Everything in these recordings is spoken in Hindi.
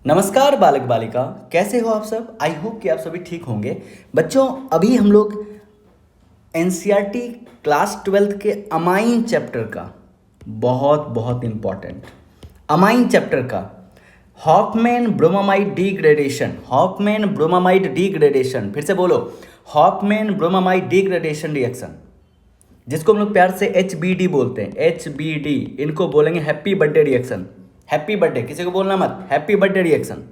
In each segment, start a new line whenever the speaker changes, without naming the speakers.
नमस्कार बालक बालिका, कैसे हो आप सब। आई होप कि आप सभी ठीक होंगे। बच्चों, अभी हम लोग एनसीईआरटी क्लास 12th के अमाइन चैप्टर का बहुत बहुत इम्पॉर्टेंट अमाइन चैप्टर का हॉफमैन ब्रोमामाइड डिग्रेडेशन, फिर से बोलो, हॉफमैन ब्रोमामाइड डिग्रेडेशन रिएक्शन, जिसको हम लोग प्यार से HBD बोलते हैं। HBD, इनको बोलेंगे happy birthday reaction. Happy birthday, किसी को बोलना मत, happy birthday reaction.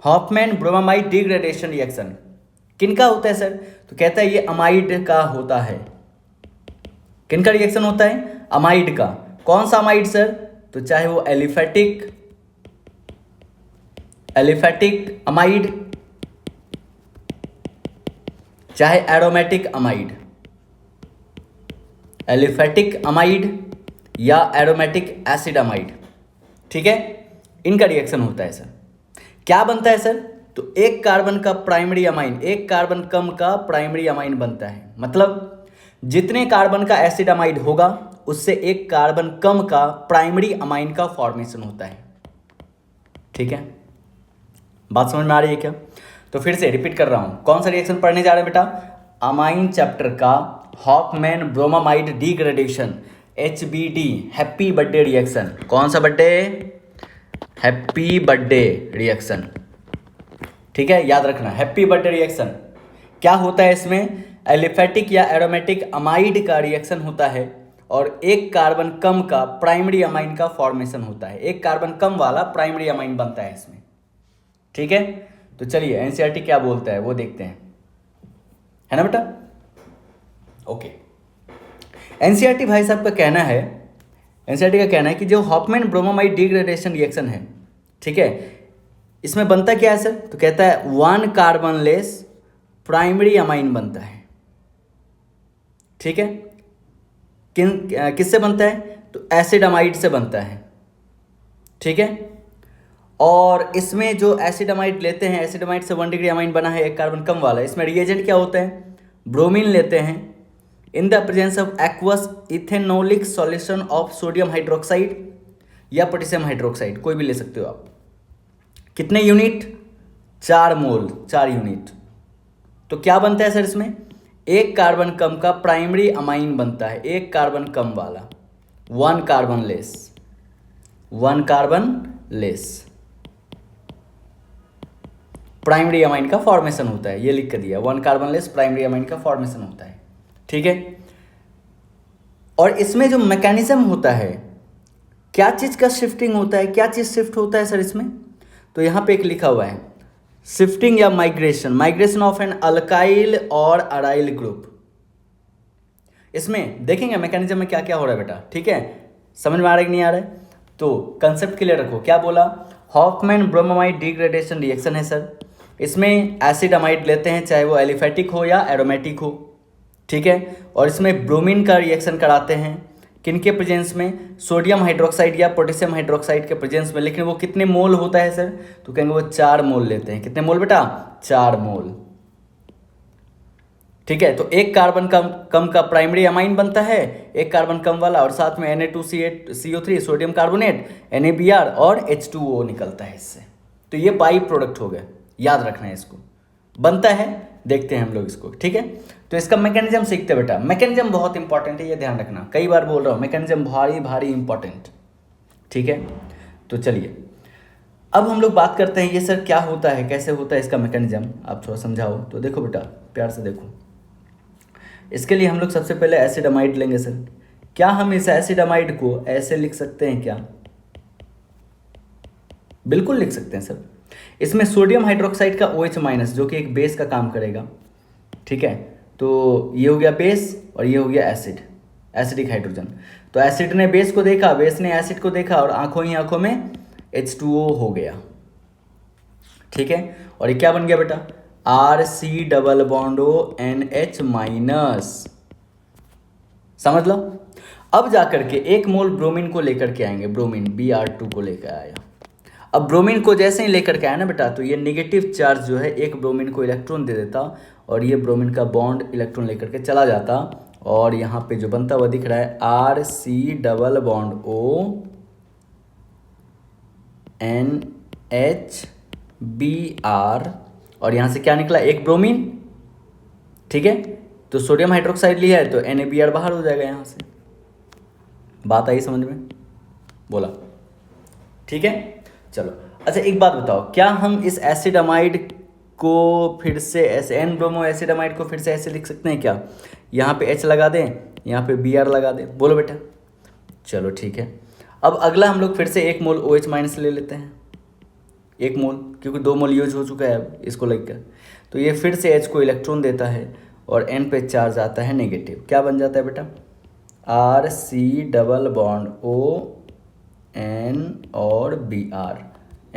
Hofmann bromamide degradation reaction किनका होता है सर? तो कहता है ये अमाइड का होता है। किनका रिएक्शन होता है? अमाइड का। कौन सा अमाइड सर? तो चाहे वो एलिफेटिक अमाइड, चाहे एरोमेटिक अमाइड, एलिफेटिक अमाइड या एरोमेटिक एसिड अमाइड, ठीक है, इनका रिएक्शन होता है सर। क्या बनता है सर? तो एक कार्बन का प्राइमरी अमाइन, एक कार्बन कम का प्राइमरी अमाइन बनता है। मतलब जितने कार्बन का एसिड अमाइड होगा उससे एक कार्बन कम का प्राइमरी अमाइन का फॉर्मेशन होता है। ठीक है, बात समझ में आ रही है क्या? तो फिर से रिपीट कर रहा हूं, कौन सा रिएक्शन पढ़ने जा रहे हैं बेटा? अमाइन चैप्टर का Hofmann bromamide degradation, HBD, happy birthday reaction. कौन सा बर्थडे? Happy birthday reaction. ठीक है, याद रखना, हैप्पी बर्थडे रिएक्शन क्या होता है? इसमें एलिफेटिक या एरोमेटिक अमाइड का रिएक्शन होता है और एक कार्बन कम का प्राइमरी अमाइन का फॉर्मेशन होता है। एक कार्बन कम वाला प्राइमरी अमाइन बनता है इसमें। ठीक है, तो चलिए एनसीईआरटी क्या बोलता है वो देखते हैं, है ना बेटा? ओके, एनसीईआरटी भाई साहब का कहना है, एनसीईआरटी का कहना है कि जो हॉफमैन ब्रोमामाइड डिग्रेडेशन रिएक्शन है, ठीक है, इसमें बनता क्या है सर? तो कहता है one carbon less primary amine बनता है। ठीक है, किससे बनता है? तो एसिड अमाइड से बनता है। ठीक है, और इसमें जो एसिड अमाइड लेते हैं, एसिड अमाइड से 1 डिग्री अमाइन बना है, एक कार्बन कम वाला। इसमें रिएजेंट क्या होता है? ब्रोमीन लेते हैं in the presence of aqueous ethanolic solution of sodium hydroxide या पोटेशियम हाइड्रोक्साइड, कोई भी ले सकते हो आप। कितने यूनिट? 4 मोल, 4 यूनिट। तो क्या बनता है सर इसमें? एक कार्बन कम का प्राइमरी अमाइन बनता है, एक कार्बन कम वाला, 1 कार्बन लेस प्राइमरी अमाइन का फॉर्मेशन होता है। ये लिख कर दिया, 1 कार्बन लेस प्राइमरी अमाइन का फॉर्मेशन होता है। ठीक है, और इसमें जो मैकेनिज्म होता है, क्या चीज का शिफ्टिंग होता है, क्या चीज शिफ्ट होता है सर इसमें? तो यहां पे एक लिखा हुआ है शिफ्टिंग या माइग्रेशन ऑफ एन अल्काइल और अराइल ग्रुप। इसमें देखेंगे मैकेनिज्म में क्या क्या हो रहा है बेटा। ठीक है, समझ में आ रहा है कि नहीं आ रहा है? तो कंसेप्ट क्लियर रखो। क्या बोला? हॉफमैन ब्रोमामाइड डिग्रेडेशन रिएक्शन है सर। इसमें एसिड अमाइड लेते हैं, चाहे वो एलिफेटिक हो या एरोमेटिक हो। ठीक है, और इसमें ब्रोमीन का रिएक्शन कराते हैं, किनके प्रेजेंस में? सोडियम हाइड्रोक्साइड या पोटेशियम हाइड्रोक्साइड के प्रेजेंस में। लेकिन वो कितने मोल होता है सर? तो कहेंगे वो 4 मोल लेते हैं। कितने मोल बेटा? 4 मोल। ठीक है, तो एक कार्बन कम का प्राइमरी अमाइन बनता है, एक कार्बन कम वाला, और साथ में Na2CO3 सोडियम कार्बोनेट, NaBr और H2O निकलता है इससे। तो ये बाई प्रोडक्ट हो गया, याद रखना है इसको। बनता है, देखते हैं हम लोग इसको। ठीक है, तो इसका मैकेनिज्म सीखते बेटा। मैकेनिज्म बहुत इंपॉर्टेंट है, ये ध्यान रखना, कई बार बोल रहा हूँ, मैकेनिज्म भारी इंपॉर्टेंट। ठीक है, तो चलिए अब हम लोग बात करते हैं ये सर क्या होता है, कैसे होता है इसका मैकेनिज्म, आप थोड़ा समझाओ। तो देखो बेटा, प्यार से देखो। इसके लिए हम लोग सबसे पहले एसिड अमाइड लेंगे सर। क्या हम इस एसिड अमाइड को ऐसे लिख सकते हैं क्या? बिल्कुल लिख सकते हैं सर। इसमें सोडियम हाइड्रोक्साइड का OH- जो कि एक बेस का काम करेगा। ठीक है, तो ये हो गया बेस और ये हो गया एसिड, एसिडिक हाइड्रोजन। तो एसिड ने बेस को देखा, बेस ने एसिड को देखा, और आंखों ही आंखों में H2O हो गया। ठीक है, और ये क्या बन गया बेटा? RC double bond ONH-। समझ लो। अब जाकर के 1 मोल ब्रोमीन को लेकर के आएंगे, ब्रोमीन Br2 को लेकर आया। अब ब्रोमीन को जैसे ही लेकर के आया ना बेटा, तो ये नेगेटिव चार्ज जो है एक ब्रोमीन को इलेक्ट्रॉन दे देता, और ये ब्रोमीन का बॉन्ड इलेक्ट्रॉन लेकर के चला जाता, और यहाँ पे जो बनता हुआ दिख रहा है RC double bond ON HBr और यहाँ से क्या निकला, एक ब्रोमीन, ठीक है। तो सोडियम हाइड्रोक्साइड लिया है तो NaBr बाहर हो जाएगा यहाँ से। बात आई समझ में? बोला, ठीक है। चलो अच्छा एक बात बताओ, क्या हम इस एसिड अमाइड को फिर से ऐसे एन ब्रोमो एसिड अमाइड को फिर से ऐसे लिख सकते हैं क्या? यहाँ पे H लगा दें, यहाँ पे Br लगा दें, बोलो बेटा। चलो ठीक है। अब अगला हम लोग फिर से 1 मोल OH माइनस ले लेते हैं, 1 मोल, क्योंकि 2 मोल यूज हो चुका है अब इसको लगकर। तो ये फिर से H को इलेक्ट्रॉन देता है और N पे चार्ज आता है नेगेटिव। क्या बन जाता है बेटा? RC डबल बॉन्ड ON और Br,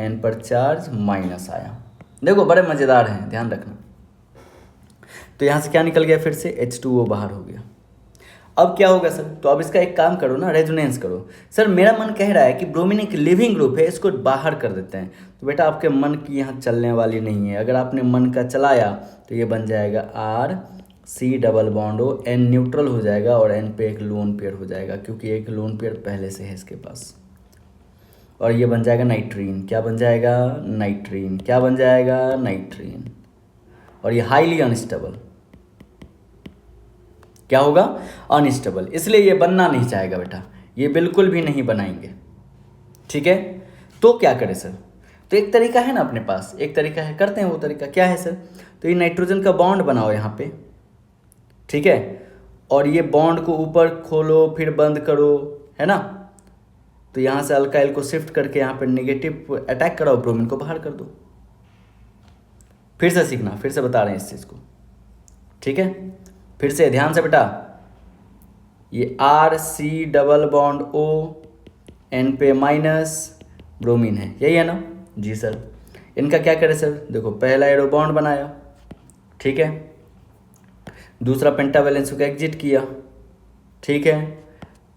N पर चार्ज माइनस आया। देखो बड़े मज़ेदार हैं, ध्यान रखना। तो यहाँ से क्या निकल गया, फिर से H2O बाहर हो गया। अब क्या होगा सर? तो अब इसका एक काम करो ना, रेजोनेंस करो। सर मेरा मन कह रहा है कि ब्रोमीन एक लिविंग ग्रुप है, इसको बाहर कर देते हैं। तो बेटा आपके मन की यहाँ चलने वाली नहीं है। अगर आपने मन का चलाया तो ये बन जाएगा RC double bond O, N neutral हो जाएगा और N पे एक लोन पेयर हो जाएगा, क्योंकि एक लोन पेयर पहले से है इसके पास। और ये बन जाएगा नाइट्रीन। क्या बन जाएगा? नाइट्रीन। क्या बन जाएगा? नाइट्रीन। और ये हाईली अनस्टेबल, क्या होगा? अनस्टेबल। इसलिए ये बनना नहीं चाहेगा बेटा, ये बिल्कुल भी नहीं बनाएंगे, ठीक है। तो क्या करें सर? तो एक तरीका है ना अपने पास, एक तरीका है, करते हैं वो तरीका। क्या है सर? तो ये नाइट्रोजन का बॉन्ड बनाओ यहाँ पे, ठीक है। और ये बॉन्ड को ऊपर खोलो फिर बंद करो, है ना। तो यहाँ से अल्काइल को शिफ्ट करके यहाँ पे नेगेटिव अटैक कराओ, ब्रोमीन को बाहर कर दो। फिर से सीखना, फिर से बता रहे हैं इस चीज़ को, ठीक है। फिर से ध्यान से बेटा, ये RC double bond O, N पे माइनस, ब्रोमीन है, यही है ना? जी सर। इनका क्या करें सर? देखो पहला एरो बॉन्ड बनाया, ठीक है। दूसरा पेंटावैलेंस को एग्जिट किया, ठीक है।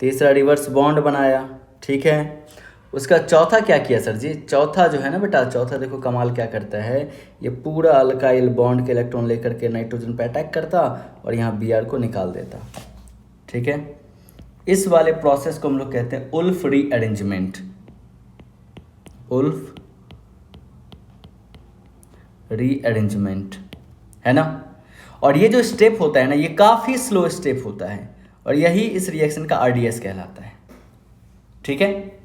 तीसरा रिवर्स बॉन्ड बनाया, ठीक है। उसका चौथा क्या किया सर जी? चौथा जो है ना बेटा, चौथा देखो कमाल क्या करता है, ये पूरा अल्काइल बॉन्ड के इलेक्ट्रॉन लेकर के नाइट्रोजन पे अटैक करता और यहाँ Br को निकाल देता, ठीक है। इस वाले प्रोसेस को हम लोग कहते हैं उल्फ रीअरेंजमेंट। उल्फ रीअरेंजमेंट, है ना। और ये जो स्टेप होता है ना, ये काफ़ी स्लो स्टेप होता है और यही इस रिएक्शन का RDS कहलाता है, ठीक है।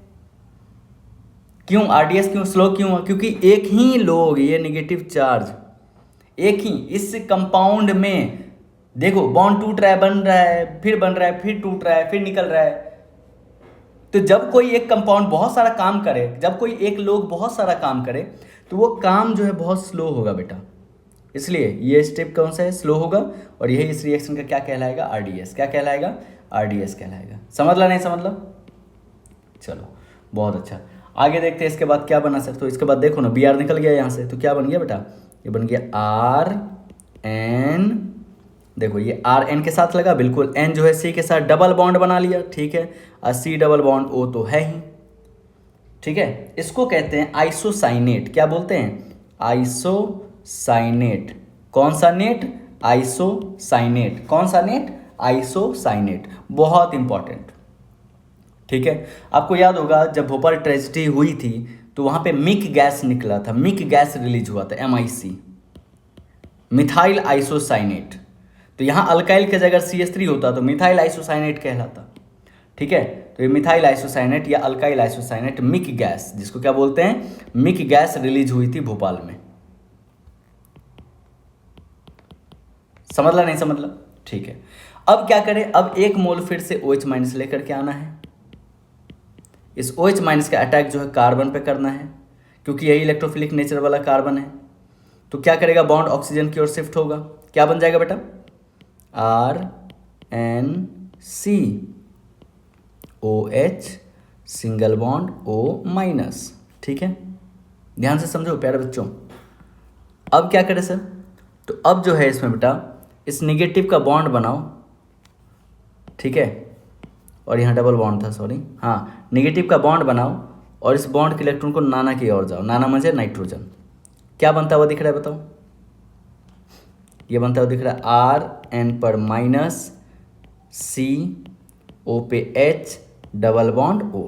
क्यों RDS क्यों स्लो क्यों हुआ? क्योंकि एक ही लोग, ये नेगेटिव चार्ज एक ही इस कंपाउंड में, देखो बॉन्ड टूट रहा है, बन रहा है, फिर बन रहा है, फिर टूट रहा है, फिर निकल रहा है। तो जब कोई एक कंपाउंड बहुत सारा काम करे, जब कोई एक लोग बहुत सारा काम करे, तो वो काम जो है बहुत स्लो होगा बेटा। इसलिए ये स्टेप कौन सा है? स्लो होगा। और यही इस रिएक्शन का क्या कहलाएगा? RDS। क्या कहलाएगा? RDS कहलाएगा। समझ ला नहीं समझ ला? चलो बहुत अच्छा, आगे देखते हैं इसके बाद क्या बना सर। तो इसके बाद देखो ना, Br निकल गया यहाँ से, तो क्या बन गया बेटा? ये बन गया RN। देखो ये RN के साथ लगा, बिल्कुल N जो है C के साथ डबल बॉन्ड बना लिया, ठीक है। और C डबल बॉन्ड O तो है ही, ठीक है। इसको कहते हैं आइसोसाइनेट। क्या बोलते हैं? आइसोसाइनेट। कौन सा नेट? आइसोसाइनेट। कौन सा नेट? आइसोसाइनेट। बहुत इंपॉर्टेंट, ठीक है। आपको याद होगा जब भोपाल ट्रेजेडी हुई थी तो वहाँ पे मिक गैस निकला था, मिक गैस रिलीज हुआ था, MIC, मिथाइल आइसोसाइनेट। तो यहाँ अल्काइल की जगह CH3 होता तो मिथाइल आइसोसाइनेट कहलाता, ठीक है। तो ये मिथाइल आइसोसाइनेट या अल्काइल आइसोसाइनेट मिक गैस, जिसको क्या बोलते हैं? मिक गैस रिलीज हुई थी भोपाल में। समझ ला नहीं समझ ला? ठीक है। अब क्या करें? अब 1 मोल फिर से OH माइनस लेकर के आना है। इस OH माइनस का अटैक जो है कार्बन पे करना है, क्योंकि यही इलेक्ट्रोफिलिक नेचर वाला कार्बन है। तो क्या करेगा? बॉन्ड ऑक्सीजन की ओर शिफ्ट होगा। क्या बन जाएगा बेटा? RNC OH single bond O minus, ठीक है। ध्यान से समझो प्यारे बच्चों। अब क्या करें सर? तो अब जो है इसमें बेटा, इस निगेटिव का बॉन्ड बनाओ, ठीक है। और यहाँ डबल बॉन्ड था, सॉरी, हाँ, निगेटिव का बॉन्ड बनाओ और इस बॉन्ड के इलेक्ट्रॉन को नाना की ओर जाओ। नाना म्हणजे नाइट्रोजन। क्या बनता हुआ दिख रहा है बताओ? ये बनता हुआ दिख रहा है RN पर माइनस, C O पे H डबल बॉन्ड O,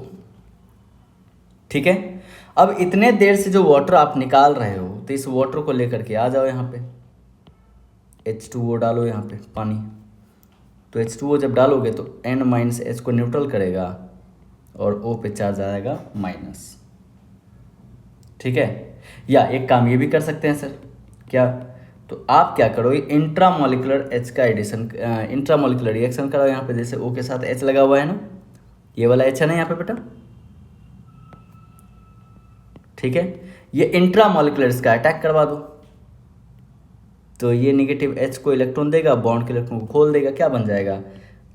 ठीक है। अब इतने देर से जो वाटर आप निकाल रहे हो, तो इस वाटर को लेकर के आ जाओ यहाँ पे, H2O डालो यहाँ पे पानी। तो H2O जब डालोगे तो N-H को न्यूट्रल करेगा और O पे चार्ज आएगा माइनस। ठीक है, या एक काम ये भी कर सकते हैं सर, क्या, तो आप क्या करो, इंट्रामोलिकुलर H का एडिशन, इंट्रामोलिकुलर रिएक्शन कराओ यहाँ पे। जैसे O के साथ H लगा हुआ है ना, ये वाला H है ना यहाँ पे बेटा, ठीक है, ये इंट्रामोलिकुलर इसका अटैक करवा दो, तो ये नेगेटिव H को इलेक्ट्रॉन देगा, बॉन्ड के इलेक्ट्रॉन को खोल देगा, क्या बन जाएगा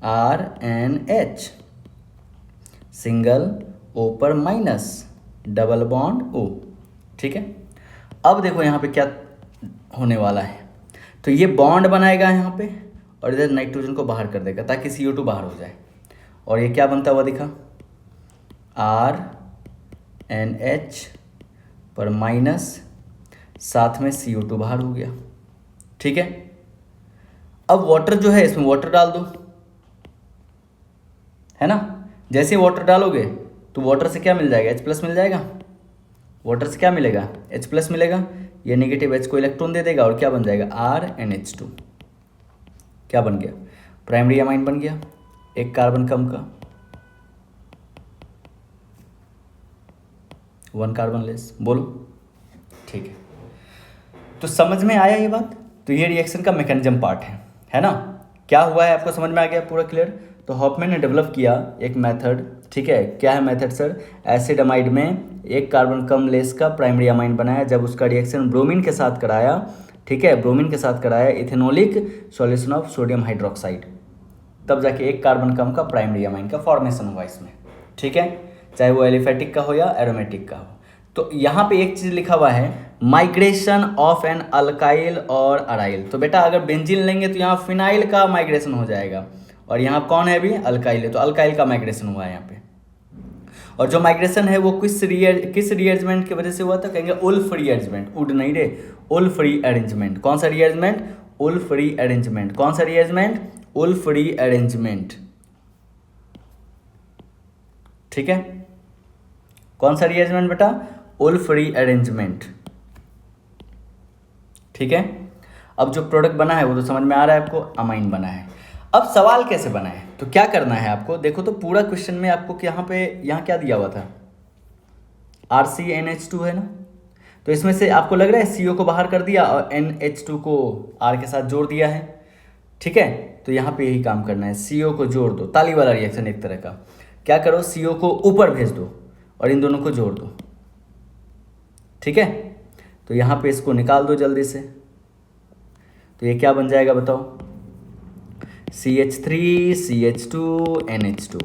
RNH, सिंगल O पर माइनस, डबल बॉन्ड O। ठीक है, अब देखो यहाँ पे क्या होने वाला है, तो ये बॉन्ड बनाएगा यहाँ पे और इधर नाइट्रोजन को बाहर कर देगा ताकि CO2 बाहर हो जाए, और ये क्या बनता हुआ दिखा, RNH पर माइनस, साथ में CO2 बाहर हो गया। ठीक है, अब वाटर जो है इसमें वाटर डाल दो, है ना, जैसे वाटर डालोगे तो वाटर से क्या मिल जाएगा, H+ मिल जाएगा, वाटर से क्या मिलेगा, H+ मिलेगा, ये नेगेटिव H को इलेक्ट्रॉन दे देगा और क्या बन जाएगा RNH2, क्या बन गया, प्राइमरी अमाइन बन गया, एक कार्बन कम का, 1 कार्बन लेस। बोलो, ठीक है, तो समझ में आया ये बात। तो ये रिएक्शन का मैकेनिज्म पार्ट है ना, क्या हुआ है आपको समझ में आ गया पूरा क्लियर। तो हॉफमैन ने डेवलप किया एक मेथड, ठीक है, क्या है मेथड सर, एसिड अमाइड में एक कार्बन कम लेस का प्राइमरी अमाइन बनाया, जब उसका रिएक्शन ब्रोमीन के साथ कराया, ठीक है, ब्रोमीन के साथ कराया ethanolic solution of sodium hydroxide, तब जाके एक कार्बन कम का प्राइमरी अमाइन का फॉर्मेशन हुआ इसमें। ठीक है, चाहे वो एलिफेटिक का हो या एरोमेटिक का हो। तो यहाँ पे एक चीज़ लिखा हुआ है, माइग्रेशन ऑफ एन अल्काइल और अराइल। तो बेटा अगर बेंजीन लेंगे तो यहाँ फिनाइल का माइग्रेशन हो जाएगा, और यहाँ कौन है अभी, अल्काइल है, तो अल्काइल का माइग्रेशन हुआ है यहाँ पे। और जो माइग्रेशन है वो किस रीअरेंजमेंट की वजह से हुआ था, कहेंगे उल्फ रीअरेंजमेंट, वुड नहीं रे, उल्फ रीअरेंजमेंट। कौन सा रीअरेंजमेंट, उल्फ रीअरेंजमेंट। कौन सा रीअरेंजमेंट, उल्फ रीअरेंजमेंट। ठीक है, कौन सा रीअरेंजमेंट बेटा, उल्फ रीअरेंजमेंट। ठीक है, अब जो प्रोडक्ट बना है वो तो समझ में आ रहा है आपको, अमाइन बना है। अब सवाल कैसे बना है, तो क्या करना है आपको, देखो तो पूरा क्वेश्चन में आपको यहाँ पे, यहाँ क्या दिया हुआ था, RCNH2 है ना, तो इसमें से आपको लग रहा है CO को बाहर कर दिया और NH2 को R के साथ जोड़ दिया है। ठीक है, तो यहाँ पे यही काम करना है, CO को जोड़ दो, ताली वाला रिएक्शन एक तरह का, क्या करो CO को ऊपर भेज दो और इन दोनों को जोड़ दो। ठीक है, तो यहाँ पे इसको निकाल दो जल्दी से, तो ये क्या बन जाएगा बताओ, CH3 CH2 NH2।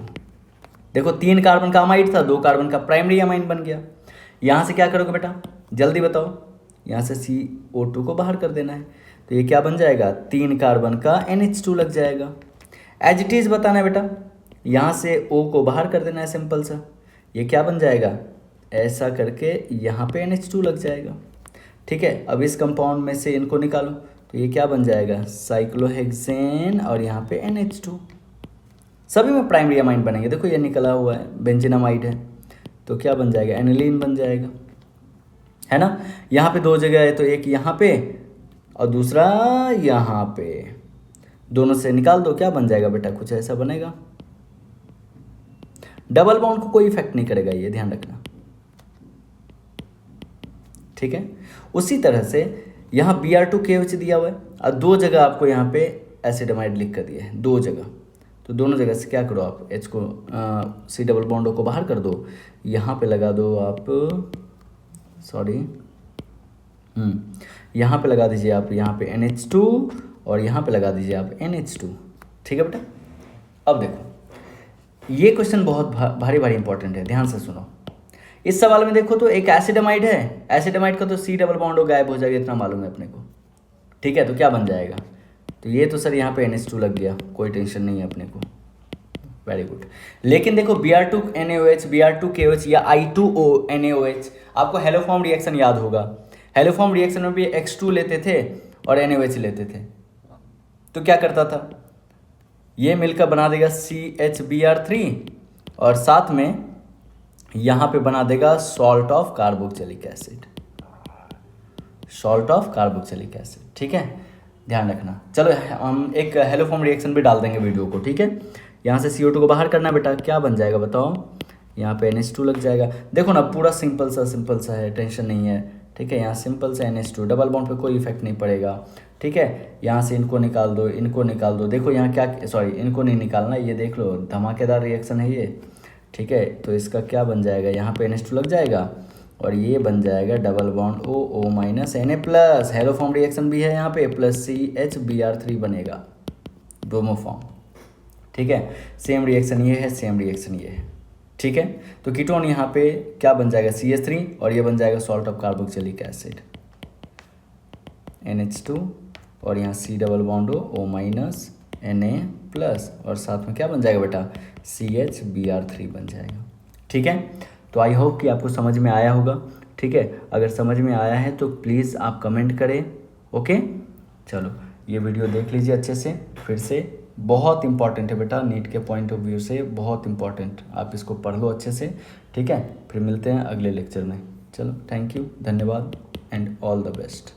देखो 3 कार्बन का अमाइड था, 2 कार्बन का प्राइमरी अमाइन बन गया। यहाँ से क्या करोगे बेटा, जल्दी बताओ, यहाँ से CO2 को बाहर कर देना है, तो ये क्या बन जाएगा, 3 कार्बन का NH2 लग जाएगा। एज इट इज़ बताना है बेटा, यहाँ से O को बाहर कर देना है सिंपल सा, ये क्या बन जाएगा, ऐसा करके यहाँ पे NH2 लग जाएगा। ठीक है, अब इस कंपाउंड में से इनको निकालो, तो ये क्या बन जाएगा, साइक्लोहेक्सेन और यहाँ पे NH2, सभी में प्राइमरी अमाइन बनेंगे। देखो ये निकला हुआ है, बेंजीनामाइड है, तो क्या बन जाएगा, एनिलीन बन जाएगा, है ना। यहाँ पे 2 जगह है, तो एक यहाँ पे और दूसरा यहाँ पे, दोनों से निकाल दो, क्या बन जाएगा बेटा, कुछ ऐसा बनेगा। डबल बॉन्ड को कोई इफेक्ट नहीं करेगा, ये ध्यान रखना। ठीक है, उसी तरह से यहाँ Br2KH दिया हुआ है और 2 जगह आपको यहाँ पे एसिडमाइड लिख कर दिया है, 2 जगह, तो दोनों जगह से क्या करो आप, H को C डबल बॉन्डों को बाहर कर दो, यहाँ पे लगा दो आप, सॉरी, यहाँ पे लगा दीजिए आप, यहाँ पे NH2 और यहाँ पे लगा दीजिए आप NH2। ठीक है बेटा, अब देखो ये क्वेश्चन बहुत भारी भारी इंपॉर्टेंट है, ध्यान से सुनो। इस सवाल में देखो तो एक एसिडमाइड है, एसिडमाइड का तो C डबल बॉन्ड गायब हो जाएगा, इतना मालूम है अपने को। ठीक है, तो क्या बन जाएगा, तो ये तो सर यहाँ पे NH2 लग गया, कोई टेंशन नहीं है अपने को, वेरी गुड। लेकिन देखो Br2NaOH, Br2KOH या I2O-NaOH, आपको हेलोफॉर्म रिएक्शन याद होगा, हेलोफॉर्म रिएक्शन में भी X2 लेते थे और NaOH लेते थे, तो क्या करता था, ये मिलकर बना देगा CHBr3 और साथ में यहाँ पे बना देगा salt of carboxylic acid, salt of carboxylic acid, ठीक है, ध्यान रखना। चलो हम एक हेलोफॉर्म रिएक्शन भी डाल देंगे वीडियो को, ठीक है। यहाँ से CO2 को बाहर करना है बेटा, क्या बन जाएगा बताओ, यहाँ पे NH2 लग जाएगा। देखो ना पूरा सिंपल सा है, टेंशन नहीं है, ठीक है। यहाँ सिंपल सा NH2, डबल बॉन्ड पे कोई इफेक्ट नहीं पड़ेगा, ठीक है। यहाँ से इनको निकाल दो, इनको निकाल दो, देखो यहाँ क्या, सॉरी इनको नहीं निकालना, ये देख लो धमाकेदार रिएक्शन है ये, ठीक है। तो इसका क्या बन जाएगा, यहाँ पे NH2 लग जाएगा और ये बन जाएगा double bond O minus Na plus, haloform reaction भी है यहाँ पे, प्लस CH Br3 बनेगा, ब्रोमो फॉर्म, ठीक है। सेम रिएक्शन ये है, सेम रिएक्शन ये है, ठीक है। तो कीटोन यहाँ पे क्या बन जाएगा, CH3 और ये बन जाएगा salt of carboxylic acid NH2 और यहाँ C double bond O minus Na plus और साथ में क्या बन जाएगा बेटा, CH Br3 बन जाएगा, ठीक है। तो आई होप कि आपको समझ में आया होगा, ठीक है। अगर समझ में आया है तो प्लीज़ आप कमेंट करें, ओके। चलो ये वीडियो देख लीजिए अच्छे से, फिर से बहुत इंपॉर्टेंट है बेटा, नीट के पॉइंट ऑफ व्यू से बहुत इंपॉर्टेंट, आप इसको पढ़ लो अच्छे से, ठीक है। फिर मिलते हैं अगले लेक्चर में। चलो थैंक यू, धन्यवाद एंड ऑल द बेस्ट।